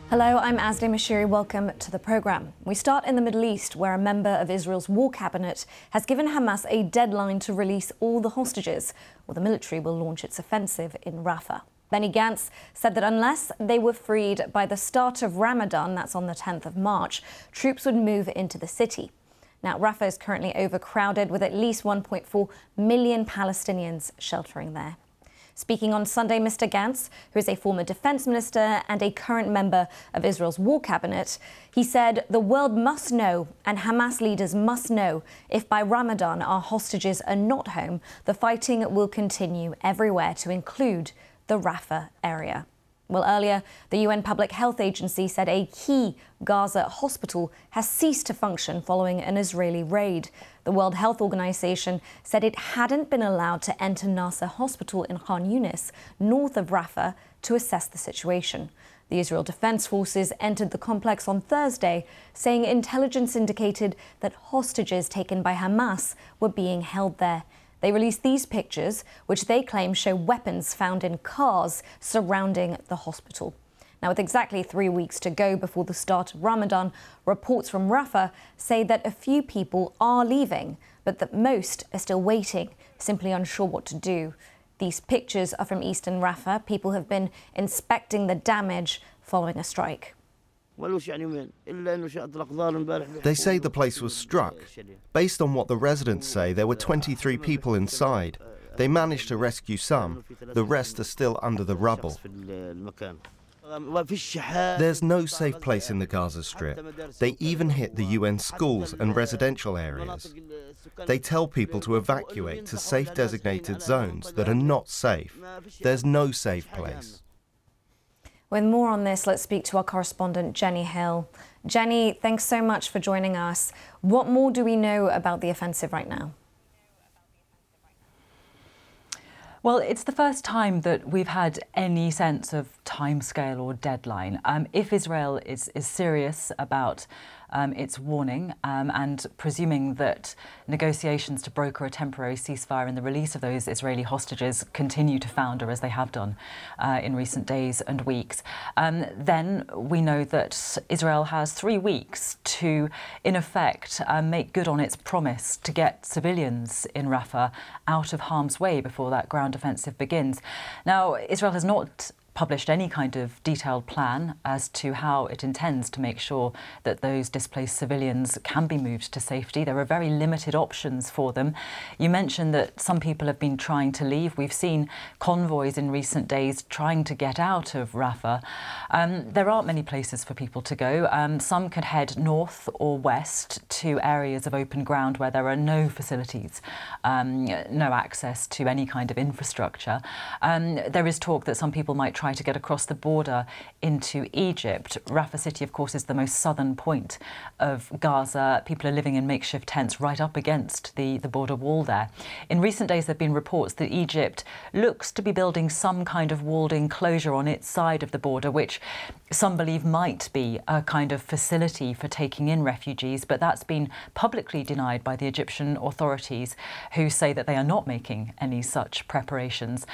Hello, I'm Asli Mashiri. Welcome to the programme. We start in the Middle East, where a member of Israel's war cabinet has given Hamas a deadline to release all the hostages, or the military will launch its offensive in Rafah. Benny Gantz said that unless they were freed by the start of Ramadan, that's on the 10th of March, troops would move into the city. Now, Rafah is currently overcrowded, with at least 1.4 million Palestinians sheltering there. Speaking on Sunday, Mr. Gantz, who is a former defence minister and a current member of Israel's war cabinet, he said the world must know and Hamas leaders must know if by Ramadan our hostages are not home, the fighting will continue everywhere, to include the Rafah area. Well, earlier, the UN Public Health Agency said a key Gaza hospital has ceased to function following an Israeli raid. The World Health Organization said it hadn't been allowed to enter Nasser Hospital in Khan Yunis, north of Rafah, to assess the situation. The Israel Defense Forces entered the complex on Thursday, saying intelligence indicated that hostages taken by Hamas were being held there. They released these pictures, which they claim show weapons found in cars surrounding the hospital. Now, with exactly 3 weeks to go before the start of Ramadan, reports from Rafah say that a few people are leaving, but that most are still waiting, simply unsure what to do. These pictures are from eastern Rafah. People have been inspecting the damage following a strike. They say the place was struck. Based on what the residents say, there were 23 people inside. They managed to rescue some. The rest are still under the rubble. There's no safe place in the Gaza Strip. They even hit the UN schools and residential areas. They tell people to evacuate to safe designated zones that are not safe. There's no safe place. With more on this, let's speak to our correspondent, Jenny Hill. Jenny, thanks so much for joining us. What more do we know about the offensive right now? Well, it's the first time that we've had any sense of timescale or deadline. If Israel is serious about its warning and presuming that negotiations to broker a temporary ceasefire and the release of those Israeli hostages continue to founder as they have done in recent days and weeks, then we know that Israel has 3 weeks to, in effect, make good on its promise to get civilians in Rafah out of harm's way before that ground offensive begins. Now, Israel has not published any kind of detailed plan as to how it intends to make sure that those displaced civilians can be moved to safety. There are very limited options for them. You mentioned that some people have been trying to leave. We've seen convoys in recent days trying to get out of Rafah. There aren't many places for people to go. Some could head north or west to areas of open ground where there are no facilities, no access to any kind of infrastructure. There is talk that some people might try to get across the border into Egypt. Rafah City, of course, is the most southern point of Gaza. People are living in makeshift tents right up against the border wall there. In recent days, there have been reports that Egypt looks to be building some kind of walled enclosure on its side of the border, which some believe might be a kind of facility for taking in refugees, but that's been publicly denied by the Egyptian authorities, who say that they are not making any such preparations.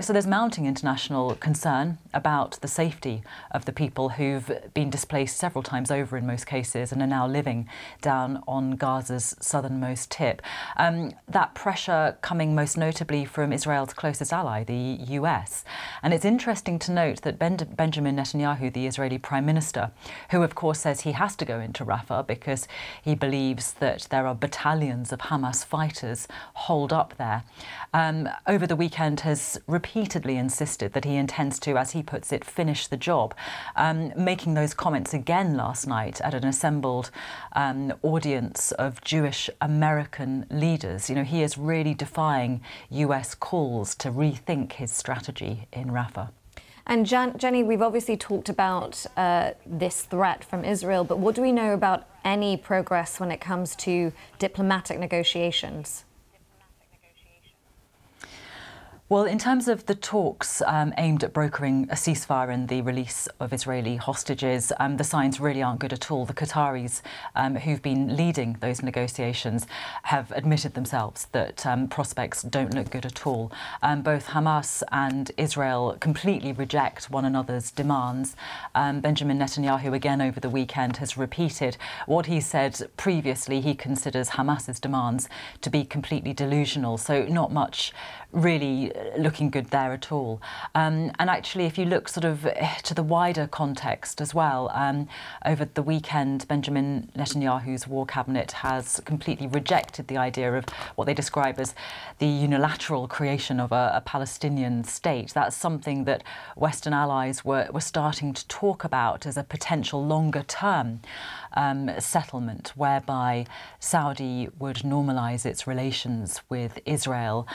So there's mounting international concern about the safety of the people who've been displaced several times over in most cases and are now living down on Gaza's southernmost tip. That pressure coming most notably from Israel's closest ally, the US. And it's interesting to note that Benjamin Netanyahu, the Israeli Prime Minister, who of course says he has to go into Rafah because he believes that there are battalions of Hamas fighters holed up there, over the weekend has repeatedly insisted that he intends to, as he puts it, finish the job, making those comments again last night at an assembled audience of Jewish American leaders. You know, he is really defying US calls to rethink his strategy in Rafah. And Jenny, we've obviously talked about this threat from Israel, but what do we know about any progress when it comes to diplomatic negotiations? Well, in terms of the talks aimed at brokering a ceasefire and the release of Israeli hostages, the signs really aren't good at all. The Qataris, who've been leading those negotiations, have admitted themselves that prospects don't look good at all. Both Hamas and Israel completely reject one another's demands. Benjamin Netanyahu, again over the weekend, has repeated what he said previously. He considers Hamas's demands to be completely delusional, so not much really looking good there at all. And actually, if you look sort of to the wider context as well, over the weekend, Benjamin Netanyahu's war cabinet has completely rejected the idea of what they describe as the unilateral creation of a Palestinian state. That's something that Western allies were starting to talk about as a potential longer-term settlement, whereby Saudi would normalise its relations with Israel.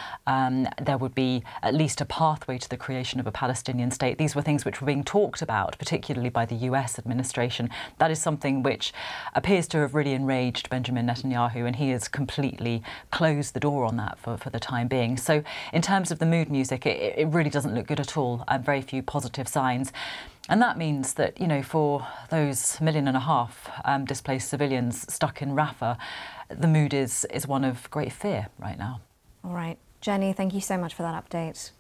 There would be at least a pathway to the creation of a Palestinian state. These were things which were being talked about, particularly by the US administration. That is something which appears to have really enraged Benjamin Netanyahu, and he has completely closed the door on that for the time being. So in terms of the mood music, it really doesn't look good at all, and very few positive signs. And that means that, you know, for those 1.5 million displaced civilians stuck in Rafah, the mood is one of great fear right now. All right. Jenny, thank you so much for that update.